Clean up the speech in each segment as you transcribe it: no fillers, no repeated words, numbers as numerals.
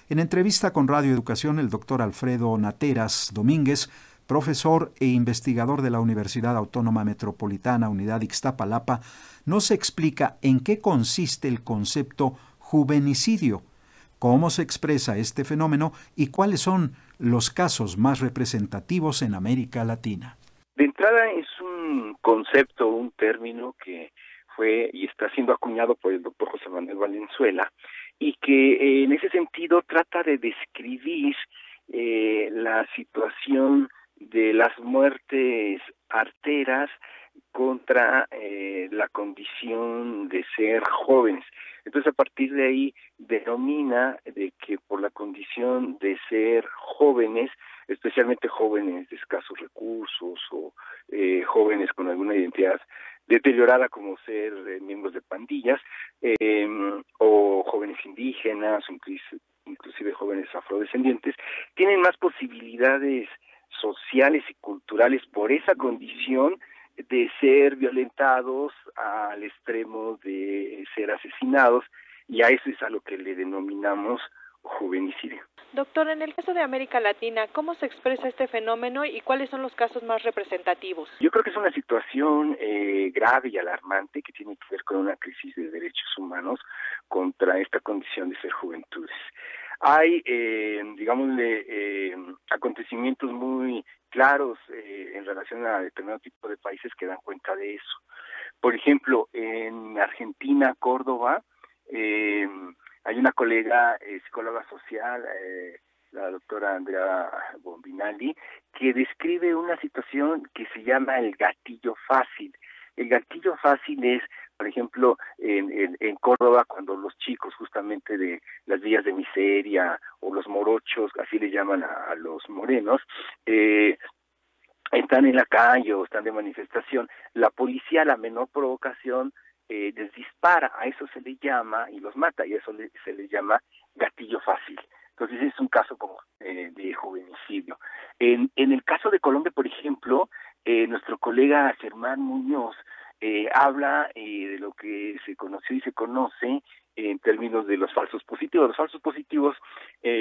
En entrevista con Radio Educación, el doctor Alfredo Nateras Domínguez, profesor e investigador de la Universidad Autónoma Metropolitana Unidad Ixtapalapa, nos explica en qué consiste el concepto juvenicidio, cómo se expresa este fenómeno y cuáles son los casos más representativos en América Latina. De entrada es un concepto, un término que fue y está siendo acuñado por el doctor José Manuel Valenzuela y que en ese sentido trata de describir la situación de las muertes arteras contra la condición de ser jóvenes. Entonces, a partir de ahí denomina de que por la condición de ser jóvenes, especialmente jóvenes de escasos recursos o jóvenes con alguna identidad deteriorada como ser miembros de pandillas o jóvenes indígenas, inclusive jóvenes afrodescendientes, tienen más posibilidades sociales y culturales por esa condición de ser violentados al extremo de ser asesinados, y a eso es a lo que le denominamos juvenicidio. Doctor, en el caso de América Latina, ¿cómo se expresa este fenómeno y cuáles son los casos más representativos? Yo creo que es una situación grave y alarmante que tiene que ver con una crisis de derechos humanos contra esta condición de ser juventudes. Hay, acontecimientos muy claros en relación a determinado tipo de países que dan cuenta de eso. Por ejemplo, en Argentina, Córdoba, hay una colega psicóloga social, la doctora Andrea Bombinali, que describe una situación que se llama el gatillo fácil. El gatillo fácil es, por ejemplo, en Córdoba, cuando los chicos justamente de las villas de miseria o los morochos, así le llaman a los morenos, están en la calle o están de manifestación, la policía a la menor provocación les dispara, a eso se le llama, y los mata, y a eso se le llama gatillo fácil. Entonces es un caso como de juvenicidio. En el caso de Colombia, por ejemplo, nuestro colega Germán Muñoz habla de lo que se conoció y se conoce en términos de los falsos positivos. Los falsos positivos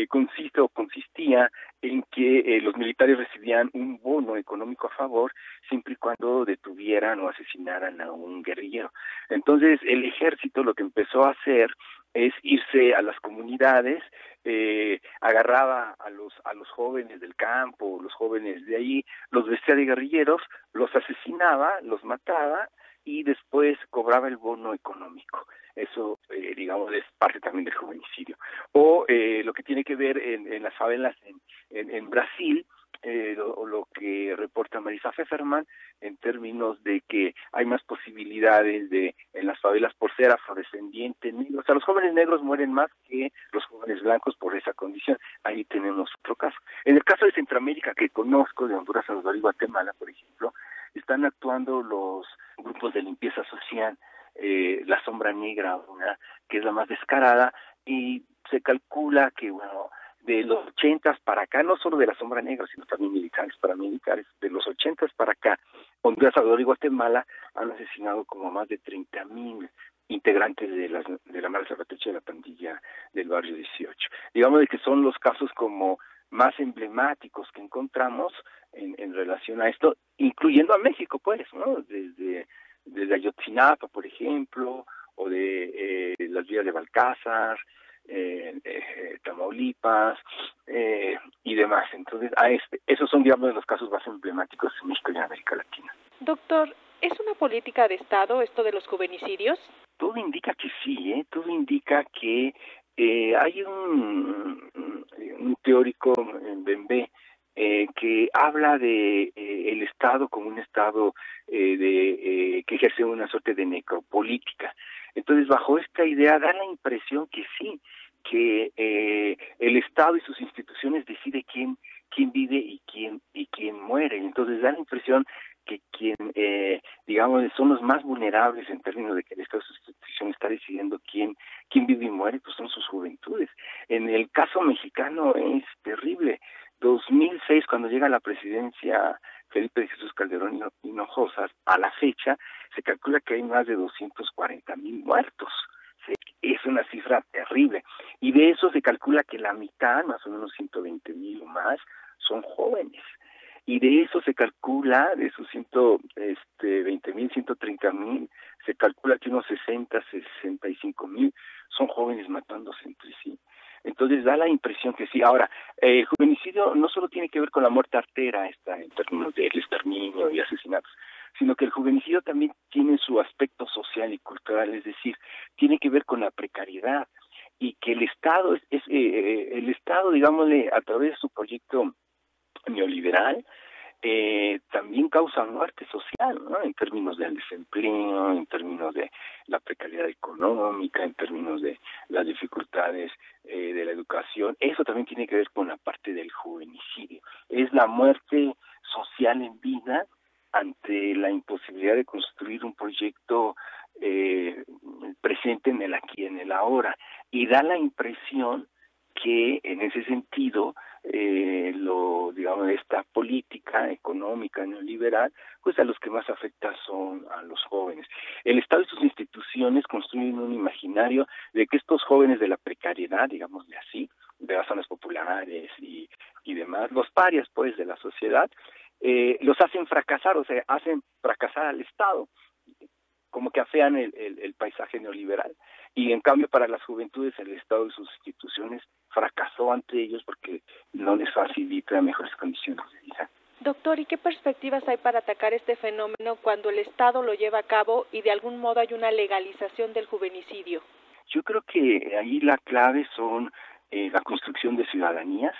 consistía en que los militares recibían un bono económico a favor siempre y cuando detuvieran o asesinaran a un guerrillero. Entonces el ejército lo que empezó a hacer es irse a las comunidades, agarraba a los jóvenes del campo, los jóvenes de ahí, los vestía de guerrilleros, los asesinaba, los mataba y después cobraba el bono económico. Eso, es parte también del juvenicidio. O lo que tiene que ver en las favelas en Brasil, lo que reporta Marisa Pfefferman en términos de que hay más posibilidades en las favelas por ser afrodescendientes negros. O sea, los jóvenes negros mueren más que los jóvenes blancos por esa condición. Ahí tenemos otro caso. En el caso de Centroamérica, que conozco, de Honduras, Salvador y Guatemala, por ejemplo, están actuando los grupos de limpieza social, la sombra negra, que es la más descarada, y se calcula que, de los 80 para acá, no solo de la sombra negra, sino también militares, paramilitares, de los 80 para acá, Honduras, Salvador y Guatemala han asesinado como más de 30,000 integrantes de la Mara Salvatrucha, de la pandilla del barrio 18. Digamos de que son los casos como más emblemáticos que encontramos en relación a esto, incluyendo a México, pues, ¿no? Desde Ayotzinapa, por ejemplo, o de las vías de Balcázar, Tamaulipas y demás. Entonces, esos son, digamos, los casos más emblemáticos en México y en América Latina. Doctor, ¿es una política de Estado esto de los juvenicidios? Todo indica que sí, todo indica que hay un teórico en Bembe que habla de el Estado como un Estado que ejerce una suerte de necropolítica. Entonces, bajo esta idea da la impresión que sí, que el Estado y sus instituciones decide quién vive y quién muere. Entonces da la impresión que quien, son los más vulnerables en términos de que el Estado y sus instituciones está decidiendo quién vive y muere, pues son sus juventudes. En el caso mexicano es terrible. 2006, cuando llega a la presidencia Felipe de Jesús Calderón Hinojosa, a la fecha se calcula que hay más de 240,000 muertos. Eso es una cifra terrible. Y de eso se calcula que la mitad, más o menos 120,000 o más, son jóvenes. Y de eso se calcula, de esos 120,000, 130,000, se calcula que unos 65,000 son jóvenes matándose entre sí. Entonces da la impresión que sí. Ahora, el juvenicidio no solo tiene que ver con la muerte artera, en términos del exterminio y asesinatos, sino que el juvenicidio también tiene su aspecto social y cultural, es decir, tiene que ver con la precariedad, y que el Estado el Estado, digámosle, a través de su proyecto neoliberal, también causa muerte social, ¿no? En términos del desempleo, en términos de la precariedad económica, en términos de las dificultades de la educación. Eso también tiene que ver con la parte del juvenicidio. Es la muerte social en vida ante la imposibilidad de construir un proyecto presente en el aquí y en el ahora. Y da la impresión que en ese sentido digamos, esta política económica neoliberal, pues a los que más afecta son a los jóvenes. El Estado y sus instituciones construyen un imaginario de que estos jóvenes de la precariedad, digámosle así, de las zonas populares y demás, los parias pues de la sociedad, los hacen fracasar, o sea, hacen fracasar al Estado, como que afean el paisaje neoliberal. Y en cambio para las juventudes el Estado y sus instituciones fracasó ante ellos porque no les facilita mejores condiciones de vida. Doctor, ¿y qué perspectivas hay para atacar este fenómeno cuando el Estado lo lleva a cabo y de algún modo hay una legalización del juvenicidio? Yo creo que ahí la clave son la construcción de ciudadanías,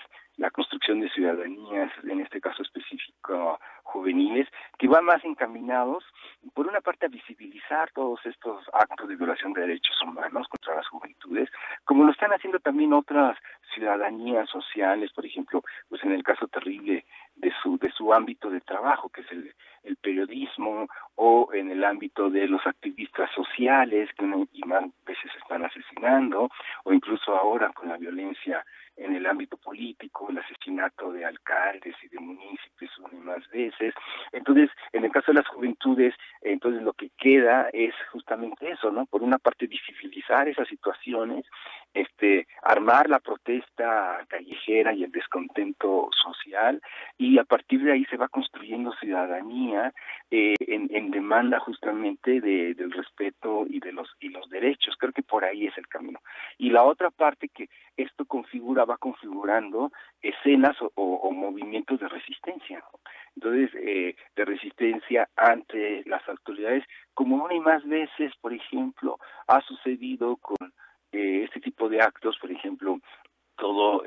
en este caso específico juveniles, que van más encaminados, por una parte, a visibilizar todos estos actos de violación de derechos humanos contra las juventudes, como lo están haciendo también otras ciudadanías sociales, por ejemplo, pues en el caso terrible de su ámbito de trabajo, que es el periodismo, o en el ámbito de los activistas sociales, que y más veces están asesinando, o incluso ahora con la violencia en el ámbito político, el asesinato de alcaldes y de municipios una y más veces. Entonces, en el caso de las juventudes, entonces lo que queda es justamente eso, ¿no? Por una parte, visibilizar esas situaciones, armar la protesta callejera y el descontento social, y a partir de ahí se va construyendo ciudadanía en demanda justamente del respeto y los derechos. Creo que por ahí es el camino. Y la otra parte, que esto va configurando escenas o movimientos de resistencia, ¿no? Entonces, de resistencia ante las autoridades, como una y más veces, por ejemplo, ha sucedido con este tipo de actos, por ejemplo, todo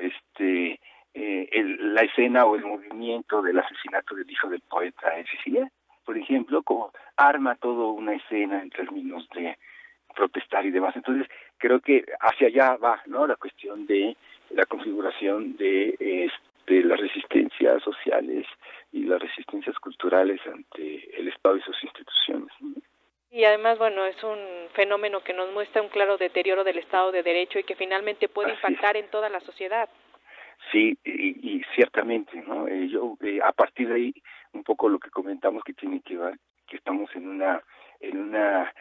la escena o el movimiento del asesinato del hijo del poeta en Sicilia, por ejemplo, como arma toda una escena en términos de protestar y demás. Entonces, creo que hacia allá va, ¿no?, la cuestión de la configuración de las resistencias sociales y las resistencias culturales ante el Estado y sus instituciones, ¿no? Y además, bueno, es un fenómeno que nos muestra un claro deterioro del Estado de Derecho y que finalmente puede impactar en toda la sociedad. Sí, y ciertamente, ¿no? A partir de ahí, un poco lo que comentamos que tiene que ver, que estamos en una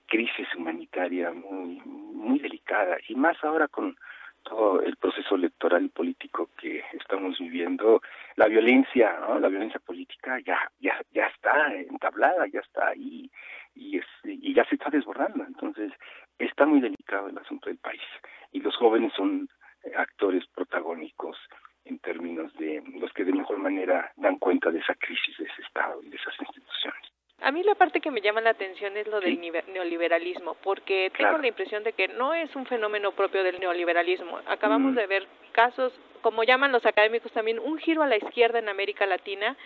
crisis humanitaria muy, muy delicada, y más ahora con todo el proceso electoral y político que estamos viviendo. La violencia, ¿no?, la violencia política ya está entablada, ya está ahí, y ya se está desbordando. Entonces está muy delicado el asunto del país, y los jóvenes son actores protagónicos en términos de los que de mejor manera dan cuenta de esa crisis, de ese Estado y de esas instituciones. A mí la parte que me llama la atención es lo del neoliberalismo, porque tengo la impresión de que no es un fenómeno propio del neoliberalismo. Acabamos de ver casos, como llaman los académicos también, un giro a la izquierda en América Latina,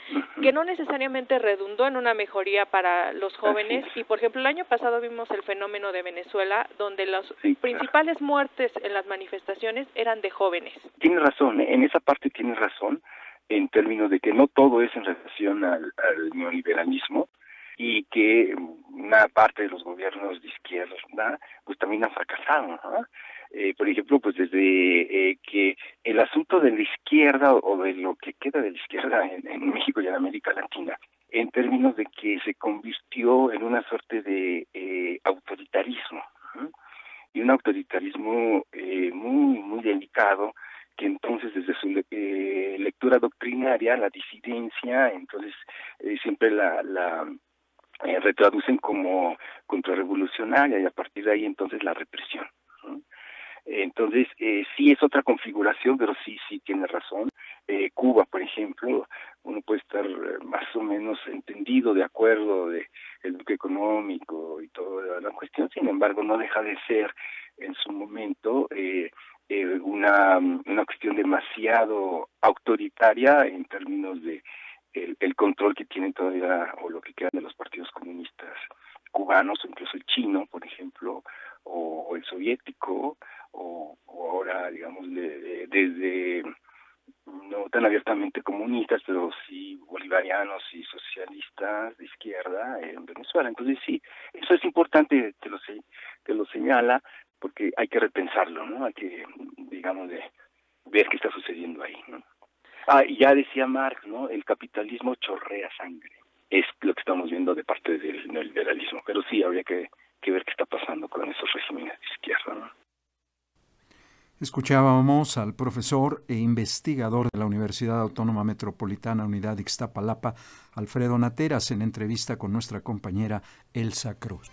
que no necesariamente redundó en una mejoría para los jóvenes. Y, por ejemplo, el año pasado vimos el fenómeno de Venezuela, donde las principales muertes en las manifestaciones eran de jóvenes. Tienes razón, en esa parte tienes razón, en términos de que no todo es en relación al neoliberalismo, y que una parte de los gobiernos de izquierda, ¿verdad?, pues también han fracasado, ¿no? Por ejemplo, pues desde que el asunto de la izquierda, o de lo que queda de la izquierda en México y en América Latina, en términos de que se convirtió en una suerte de autoritarismo, ¿no? Y un autoritarismo muy delicado, que entonces desde su lectura doctrinaria, la disidencia, entonces siempre la retraducen como contrarrevolucionaria, y a partir de ahí entonces la represión, ¿no? Entonces, sí es otra configuración, pero sí tiene razón. Cuba, por ejemplo, uno puede estar más o menos entendido, de acuerdo, de el bloque económico y toda la cuestión, sin embargo, no deja de ser en su momento una cuestión demasiado autoritaria en términos de el control que tienen todavía, o lo que quedan de los partidos comunistas cubanos, o incluso el chino, por ejemplo, o el soviético, o ahora, digamos, desde no tan abiertamente comunistas, pero sí bolivarianos y socialistas de izquierda en Venezuela. Entonces sí, eso es importante que lo señala, porque hay que repensarlo, ¿no? Hay que, digamos, de ver qué está sucediendo ahí, ¿no? Y ya decía Marx, ¿no? El capitalismo chorrea sangre. Es lo que estamos viendo de parte del neoliberalismo. Pero sí, habría que ver qué está pasando con esos regímenes de izquierda, ¿no? Escuchábamos al profesor e investigador de la Universidad Autónoma Metropolitana Unidad Ixtapalapa, Alfredo Nateras, en entrevista con nuestra compañera Elsa Cruz.